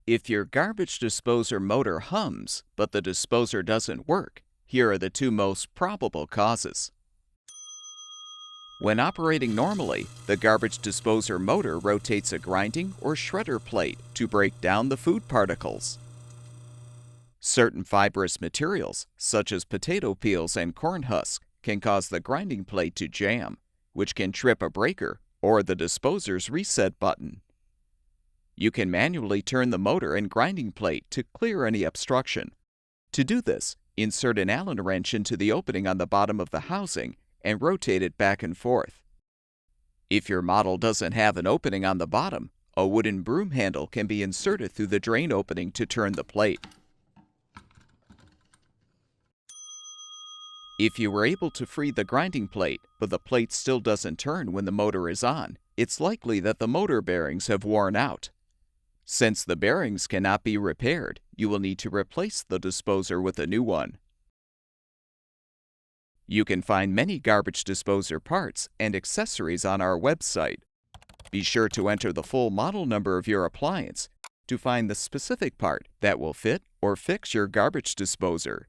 If your garbage disposer motor hums, but the disposer doesn't work, here are the two most probable causes. When operating normally, the garbage disposer motor rotates a grinding or shredder plate to break down the food particles. Certain fibrous materials, such as potato peels and corn husks, can cause the grinding plate to jam, which can trip a breaker or the disposer's reset button. You can manually turn the motor and grinding plate to clear any obstruction. To do this, insert an Allen wrench into the opening on the bottom of the housing and rotate it back and forth. If your model doesn't have an opening on the bottom, a wooden broom handle can be inserted through the drain opening to turn the plate. If you were able to free the grinding plate, but the plate still doesn't turn when the motor is on, it's likely that the motor bearings have worn out. Since the bearings cannot be repaired, you will need to replace the disposer with a new one. You can find many garbage disposer parts and accessories on our website. Be sure to enter the full model number of your appliance to find the specific part that will fit or fix your garbage disposer.